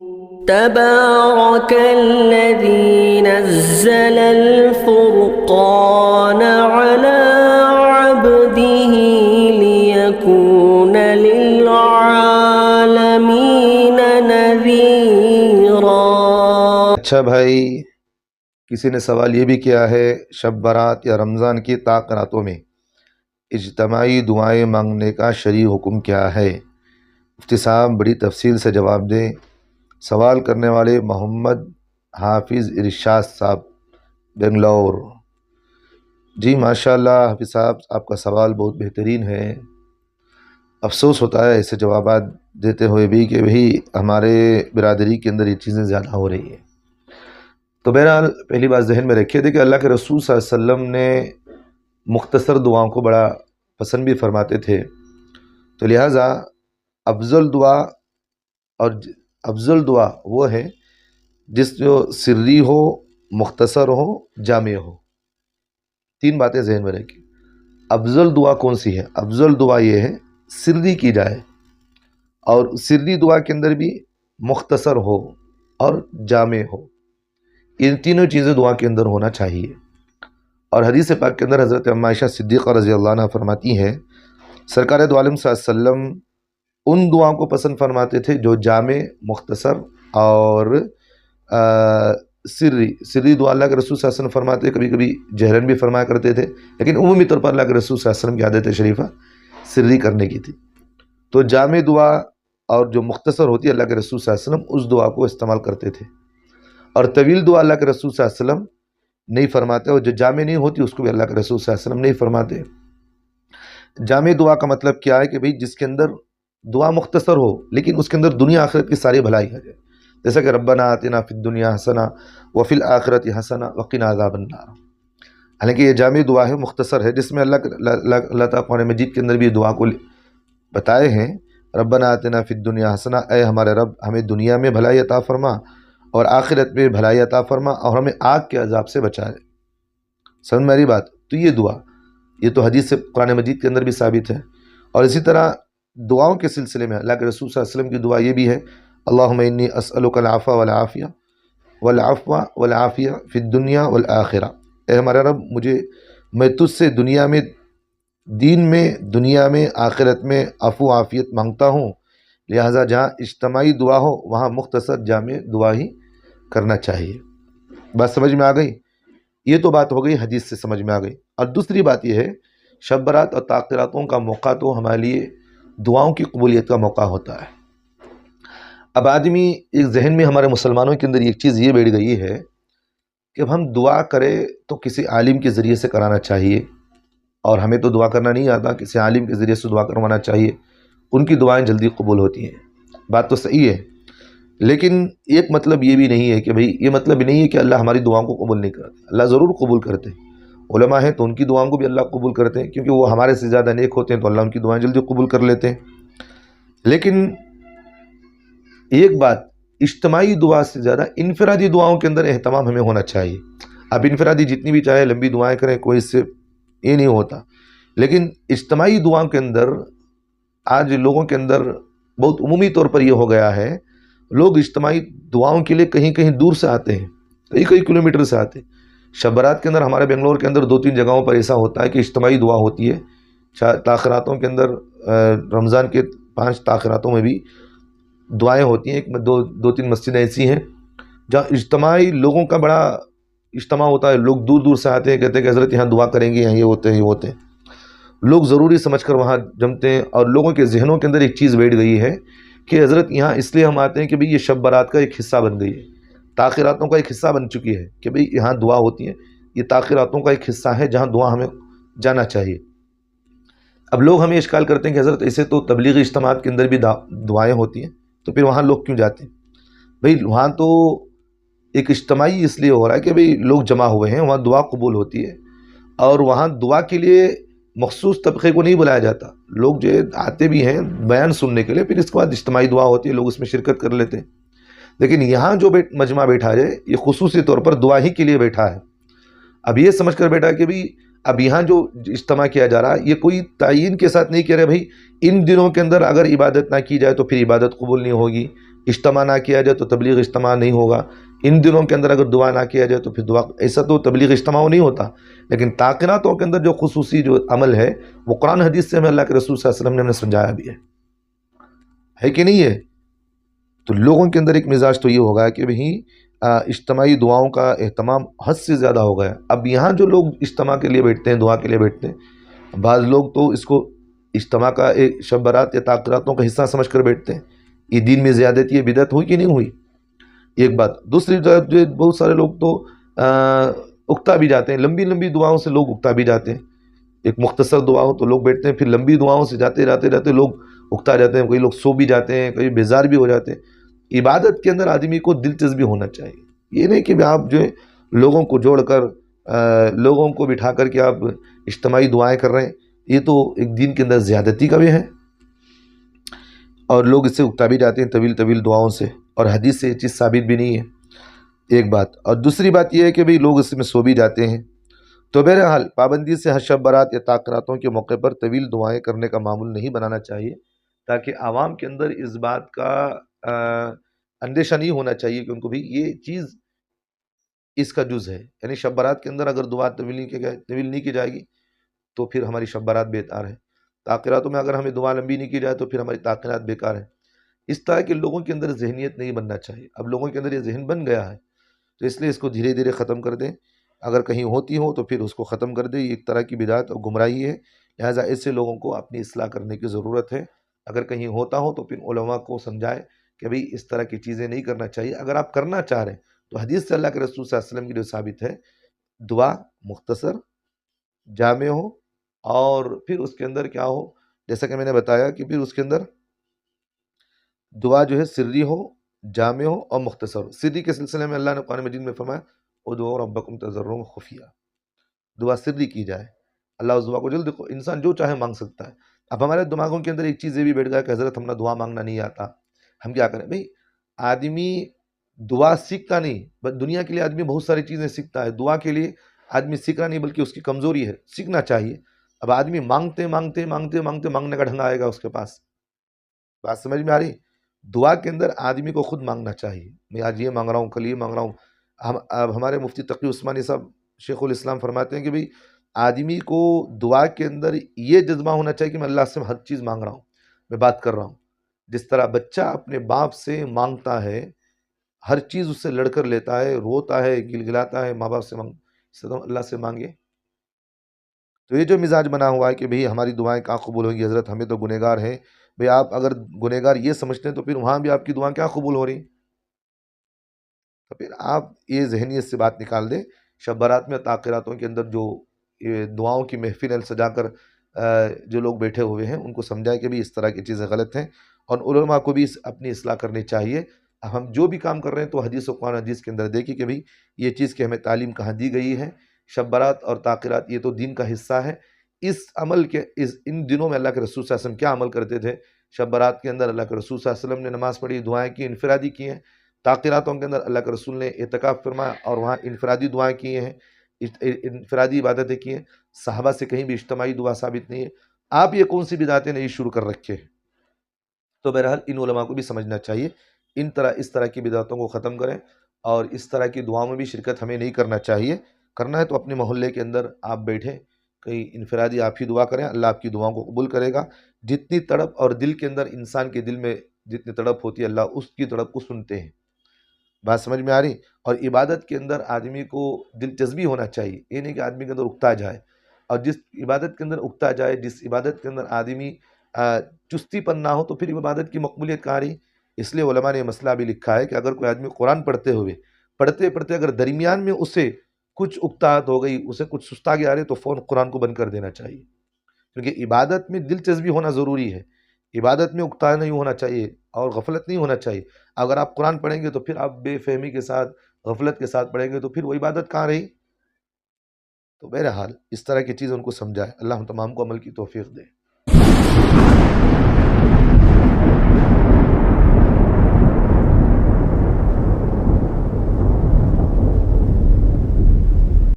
تبارك الذي نزل الفرقان على عبده ليكون للعالمين نذيرا۔ اچھا بھائی، کسی نے سوال یہ بھی کیا ہے شب برات یا رمضان کی طاق راتوں میں اجتماعی دعائیں مانگنے کا شرعی حکم کیا ہے؟ مفتی صاحب بڑی تفصیل سے جواب دیں۔ سوال کرنے والے محمد حافظ ارشاد صاحب، بنگلور۔ جی ماشاءاللہ حافظ صاحب، آپ کا سوال بہت بہترین ہے۔ افسوس ہوتا ہے ایسے جوابات دیتے ہوئے بھی کہ بھئی ہمارے برادری کے اندر یہ چیزیں زیادہ ہو رہی ہیں۔ تو بہرحال پہلی بات ذہن میں رکھیے تھے کہ اللہ کے رسول صلی اللہ علیہ وسلم نے مختصر دعاؤں کو بڑا پسند بھی فرماتے تھے، تو لہٰذا افضل دعا وہ ہے جس جو سری ہو، مختصر ہو، جامع ہو۔ تین باتیں ذہن میں رکھیں۔ افضل دعا کون سی ہے؟ افضل دعا یہ ہے سری کی جائے، اور سری دعا کے اندر بھی مختصر ہو اور جامع ہو۔ ان تینوں چیزیں دعا کے اندر ہونا چاہیے۔ اور حدیث پاک کے اندر حضرت ام عائشہ صدیقہ رضی اللہ عنہ فرماتی ہیں سرکار دو عالم صلی اللہ علیہ وسلم ان دعاؤں کو پسند فرماتے تھے جو جامع، مختصر اور سری دعا اللہ کے رسول صلی اللہ علیہ وسلم فرماتے، کبھی کبھی جہرن بھی فرمایا کرتے تھے، لیکن عمومی طور پر اللہ کے رسول صلی اللہ علیہ وسلم کی عادت شریفہ سری کرنے کی تھی۔ تو جامع دعا اور جو مختصر ہوتی ہے اللہ کے رسول صلی اللہ علیہ وسلم اس دعا کو استعمال کرتے تھے، اور طویل دعا اللہ کے رسول صلی اللہ علیہ وسلم نہیں فرماتے، اور جو جامع نہیں ہوتی اس کو بھی اللہ کے رسول صلی اللہ علیہ وسلم نہیں فرماتے۔ جامع دعا کا مطلب کیا ہے کہ بھئی جس کے اندر دعا مختصر ہو لیکن اس کے اندر دنیا آخرت کی ساری بھلائی ہے، جیسا کہ ربنا آتنا فی الدنیا حسنہ وفی الآخرۃ حسنہ وقنا عذاب النار۔ حالانکہ یہ جامع دعا ہے، مختصر ہے، جس میں اللہ تعالیٰ قرآن مجید کے اندر بھی دعا کو بتائے ہیں، ربنا آتنا فی الدنیا حسنہ، اے ہمارے رب ہمیں دنیا میں بھلائی عطا فرما اور آخرت میں بھلائی عطا فرما، اور ہمیں آگ کے عذاب سے بچا لے۔ سمجھ میری بات؟ تو یہ دعا، یہ تو حدیث سے قرآن مجید کے اندر بھی ثابت ہے۔ اور اسی طرح دعاؤں کے سلسلے میں اللہ کے رسول صلی اللہ علیہ وسلم کی دعا یہ بھی ہے، اللہم انی اسألک العفو والعافیہ فی الدنیا والآخرہ، اے ہمارا رب میں تجھ سے دنیا میں، دین میں، دنیا میں، آخرت میں عفو عافیت مانگتا ہوں، لہٰذا جہاں اجتماعی دعا ہو وہاں مختصر جامع دعا ہی کرنا چاہیے۔ بات سمجھ میں آ گئی؟ یہ تو بات ہو گئی حدیث سے سمجھ میں آ گئی۔ اور دوسری بات یہ ہے شب برات اور طاق راتوں کا موقع تو ہمارے لیے دعاؤں کی قبولیت کا موقع ہوتا ہے۔ اب آدمی ایک ذہن میں ہمارے مسلمانوں کے اندر ایک چیز یہ بیٹھ گئی ہے کہ اب ہم دعا کریں تو کسی عالم کے ذریعے سے کرانا چاہیے، اور ہمیں تو دعا کرنا نہیں آتا، کسی عالم کے ذریعے سے دعا کروانا چاہیے، ان کی دعائیں جلدی قبول ہوتی ہیں۔ بات تو صحیح ہے، لیکن ایک مطلب یہ بھی نہیں ہے کہ بھئی یہ مطلب نہیں ہے کہ اللہ ہماری دعاؤں کو قبول نہیں کرتے۔ اللہ ضرور قبول کرتے ہیں، علماء ہیں تو ان کی دعاؤں کو بھی اللہ قبول کرتے ہیں، کیونکہ وہ ہمارے سے زیادہ نیک ہوتے ہیں تو اللہ ان کی دعائیں جلدی قبول کر لیتے ہیں۔ لیکن ایک بات، اجتماعی دعا سے زیادہ انفرادی دعاؤں کے اندر اہتمام ہمیں ہونا چاہیے۔ اب انفرادی جتنی بھی چاہے لمبی دعائیں کریں، کوئی اس سے یہ نہیں ہوتا، لیکن اجتماعی دعاؤں کے اندر آج لوگوں کے اندر بہت عمومی طور پر یہ ہو گیا ہے، لوگ اجتماعی دعاؤں کے لیے کہیں کہیں دور سے آتے ہیں، کئی کلومیٹر سے آتے ہیں۔ شب برات کے اندر ہمارے بنگلور کے اندر 2-3 جگہوں پر ایسا ہوتا ہے کہ اجتماعی دعا ہوتی ہے۔ تاخیراتوں کے اندر رمضان کے 5 تاخیراتوں میں بھی دعائیں ہوتی ہیں۔ ایک 2-3 مسجدیں ایسی ہیں جہاں اجتماعی لوگوں کا بڑا اجتماع ہوتا ہے، لوگ دور دور سے آتے ہیں، کہتے ہیں کہ حضرت یہاں دعا کریں گے، یہاں یہ ہوتے ہیں، یہ ہوتے ہیں۔ لوگ ضروری سمجھ کر وہاں جمتے ہیں، اور لوگوں کے ذہنوں کے اندر ایک چیز بیٹھ گئی ہے کہ حضرت یہاں اس لیے ہم آتے ہیں کہ بھئی یہ شب برات کا ایک حصہ بن گئی ہے، تاخیراتوں کا ایک حصہ بن چکی ہے کہ بھئی یہاں دعا ہوتی ہے، یہ تاخیراتوں کا ایک حصہ ہے جہاں دعا ہمیں جانا چاہیے۔ اب لوگ ہمیں اشکال کرتے ہیں کہ حضرت ایسے تو تبلیغی اجتماعات کے اندر بھی دعائیں ہوتی ہیں، تو پھر وہاں لوگ کیوں جاتے ہیں؟ بھئی وہاں تو ایک اجتماعی اس لیے ہو رہا ہے کہ بھئی لوگ جمع ہوئے ہیں، وہاں دعا قبول ہوتی ہے، اور وہاں دعا کے لیے مخصوص طبقے کو نہیں بلایا جاتا، لوگ جو آتے بھی ہیں بیان سننے کے لیے، پھر اس کے بعد اجتماعی دعا ہوتی ہے، لوگ اس میں شرکت کر لیتے ہیں۔ لیکن یہاں جو مجمع بیٹھا ہے یہ خصوصی طور پر دعا ہی کے لیے بیٹھا ہے۔ اب یہ سمجھ کر بیٹھا ہے کہ بھئی اب یہاں جو اجتماع کیا جا رہا ہے یہ کوئی تعین کے ساتھ نہیں کہہ رہے بھئی ان دنوں کے اندر اگر عبادت نہ کی جائے تو پھر عبادت قبول نہیں ہوگی، اجتماع نہ کیا جائے تو تبلیغ اجتماع نہیں ہوگا، ان دنوں کے اندر اگر دعا نہ کیا جائے تو پھر دعا، ایسا تو تبلیغ اجتماع نہیں ہوتا، لیکن تاخیراتوں کے اندر جو خصوصی جو عمل ہے وہ قرآن حدیث سے ہمیں اللہ کے رسول صلی اللہ علیہ وسلم نے ہمیں سمجھایا بھی ہے کہ نہیں ہے؟ تو لوگوں کے اندر ایک مزاج تو یہ ہوگا کہ بھئی اجتماعی دعاؤں کا اہتمام حد سے زیادہ ہو گیا۔ اب یہاں جو لوگ اجتماع کے لیے بیٹھتے ہیں، دعا کے لیے بیٹھتے ہیں، بعض لوگ تو اس کو اجتماع کا ایک شب برات یا تاخیراتوں کا حصہ سمجھ کر بیٹھتے ہیں۔ یہ دین میں زیادتی، یہ بدعت ہوئی کہ نہیں ہوئی؟ ایک بات۔ دوسری طرف جو بہت سارے لوگ تو اکتا بھی جاتے ہیں، لمبی لمبی دعاؤں سے لوگ اکتا بھی جاتے ہیں۔ ایک مختصر دعا ہو تو لوگ بیٹھتے ہیں، پھر لمبی دعاؤں سے جاتے جاتے لوگ اکتا جاتے ہیں، کئی لوگ سو بھی جاتے ہیں، کئی بیزار بھی ہو جاتے ہیں۔ عبادت کے اندر آدمی کو دلچسپی ہونا چاہیے، یہ نہیں کہ آپ جو ہے لوگوں کو جوڑ کر لوگوں کو بٹھا کر کے آپ اجتماعی دعائیں کر رہے ہیں، یہ تو ایک دین کے اندر زیادتی کا بھی ہے، اور لوگ اس سے اکتا بھی جاتے ہیں طویل طویل دعاؤں سے، اور حدیث سے یہ چیز ثابت بھی نہیں ہے، ایک بات۔ اور دوسری بات یہ ہے کہ بھئی لوگ اس میں سو بھی جاتے ہیں۔ تو بہرحال پابندی سے ہر شب برات یا تاخیراتوں کے موقع پر طویل دعائیں کرنے کا معمول نہیں بنانا چاہیے، تاکہ عوام کے اندر اس بات کا اندیشہ نہیں ہونا چاہیے کہ ان کو بھی یہ چیز اس کا جز ہے، یعنی شب برات کے اندر اگر دعا طویل نہیں کی جائے گی تو پھر ہماری شب برات بیکار ہے، تاخیراتوں میں اگر ہمیں دعا لمبی نہیں کی جائے تو پھر ہماری تاخیرات بیکار ہیں۔ اس طرح کے لوگوں کے اندر ذہنیت نہیں بننا چاہیے۔ اب لوگوں کے اندر یہ ذہن بن گیا ہے، تو اس لیے اس کو دھیرے دھیرے ختم کر دیں، اگر کہیں ہوتی ہو تو پھر اس کو ختم کر دیں، یہ ایک طرح کی بدعت اور گمراہی ہے، لہٰذا ایسے لوگوں کو اپنی اصلاح کرنے کی ضرورت ہے۔ اگر کہیں ہوتا ہو تو پھر علماء کو سمجھائے کہ بھئی اس طرح کی چیزیں نہیں کرنا چاہیے۔ اگر آپ کرنا چاہ رہے ہیں تو حدیث سے اللہ کے رسول صلی اللہ علیہ وسلم کی جو ثابت ہے، دعا مختصر، جامع ہو، اور پھر اس کے اندر کیا ہو، جیسا کہ میں نے بتایا کہ پھر اس کے اندر دعا جو ہے سری ہو، جامع ہو اور مختصر ہو۔ سری کے سلسلے میں اللہ نے قرآن مجید میں فرمایا ادعوا ربکم تضرعا خفیہ، دعا سری کی جائے، اللہ اس دعا کو جلد، انسان جو چاہے مانگ سکتا ہے۔ اب ہمارے دماغوں کے اندر ایک چیز یہ بھی بیٹھ گیا کہ حضرت ہمیں دعا مانگنا نہیں آتا، ہم کیا کریں؟ بھئی آدمی دعا سیکھتا نہیں، بس دنیا کے لیے آدمی بہت ساری چیزیں سیکھتا ہے، دعا کے لیے آدمی سیکھنا نہیں بلکہ اس کی کمزوری ہے، سیکھنا چاہیے۔ اب آدمی مانگتے مانگتے مانگتے مانگتے مانگنے کا ڈھنگ آئے گا اس کے پاس، بات سمجھ میں آ رہی؟ دعا کے اندر آدمی کو خود مانگنا چاہیے، میں آج یہ مانگ رہا ہوں، کل یہ مانگ رہا ہوں۔ اب ہمارے مفتی تقی عثمانی صاحب شیخ الاسلام فرماتے ہیں کہ بھئی آدمی کو دعا کے اندر یہ جذبہ ہونا چاہیے کہ میں اللہ سے ہر چیز مانگ رہا ہوں، میں بات کر رہا ہوں۔ جس طرح بچہ اپنے باپ سے مانگتا ہے، ہر چیز اس سے لڑ کر لیتا ہے، روتا ہے، گلگلاتا ہے، ماں باپ سے اللہ سے مانگے۔ تو یہ جو مزاج بنا ہوا ہے کہ بھئی ہماری دعائیں کہاں قبول ہوگی، حضرت ہمیں تو گنہگار ہیں، بھئی آپ اگر گنہگار یہ سمجھتے ہیں تو پھر وہاں بھی آپ کی دعائیں کیا قبول ہو رہی؟ تو پھر آپ یہ ذہنیت سے بات نکال دیں۔ شب برات میں تاخیراتوں کے اندر جو دعاؤں کی محفل سجا کر جو لوگ بیٹھے ہوئے ہیں ان کو سمجھائے کہ بھی اس طرح کی چیزیں غلط ہیں، اور علماء کو بھی اپنی اصلاح کرنی چاہیے۔ ہم جو بھی کام کر رہے ہیں تو حدیث و قرآن حدیث کے اندر دیکھیں کہ بھئی یہ چیز کی ہمیں تعلیم کہاں دی گئی ہے۔ شب برات اور تاخیرات یہ تو دین کا حصہ ہے۔ اس عمل کے ان دنوں میں اللہ کے رسول صلی اللہ علیہ وسلم کیا عمل کرتے تھے؟ شب برات کے اندر اللہ کے رسول صلی اللہ علیہ وسلم نے نماز پڑھی، دعائیں کی، انفرادی کی ہیں۔ تاخیراتوں کے اندر اللہ کے رسول نے اعتکاف فرمایا اور وہاں انفرادی دعائیں کی ہیں، انفرادی عبادتیں کی ہیں۔ صحابہ سے کہیں بھی اجتماعی دعا ثابت نہیں ہے۔ آپ یہ کون سی بدعتیں نہیں شروع کر رکھے؟ تو بہرحال ان علماء کو بھی سمجھنا چاہیے، اس طرح کی بدعتوں کو ختم کریں، اور اس طرح کی دعاؤں میں بھی شرکت ہمیں نہیں کرنا چاہیے۔ کرنا ہے تو اپنے محلے کے اندر آپ بیٹھیں، کہیں انفرادی آپ ہی دعا کریں، اللہ آپ کی دعاؤں کو قبول کرے گا۔ جتنی تڑپ اور دل کے اندر، انسان کے دل میں جتنی تڑپ ہوتی ہے اللہ اس کی تڑپ کو سنتے ہیں، بات سمجھ میں آ رہی؟ اور عبادت کے اندر آدمی کو دلچسپی ہونا چاہیے، یہ نہیں کہ آدمی کے اندر اکتا جائے، اور جس عبادت کے اندر اکتا جائے، جس عبادت کے اندر آدمی چستی پن نہ ہو تو پھر عبادت کی مقبولیت کہاں رہی؟ اس لیے علماء نے یہ مسئلہ بھی لکھا ہے کہ اگر کوئی آدمی قرآن پڑھتے اگر درمیان میں اسے کچھ اکتاہٹ ہو گئی، اسے کچھ سستاگی آ رہی تو فوراً قرآن کو بند کر دینا چاہیے، کیونکہ عبادت میں دلچسپی ہونا ضروری ہے، عبادت میں اکتاہٹ نہیں ہونا چاہیے اور غفلت نہیں ہونا چاہیے۔ اگر آپ قرآن پڑھیں گے تو پھر آپ بے فہمی کے ساتھ، غفلت کے ساتھ پڑھیں گے تو پھر وہ عبادت کہاں رہی؟ تو بہرحال اس طرح کی چیز ان کو سمجھائے۔ اللہ ہم تمام کو عمل کی توفیق دے۔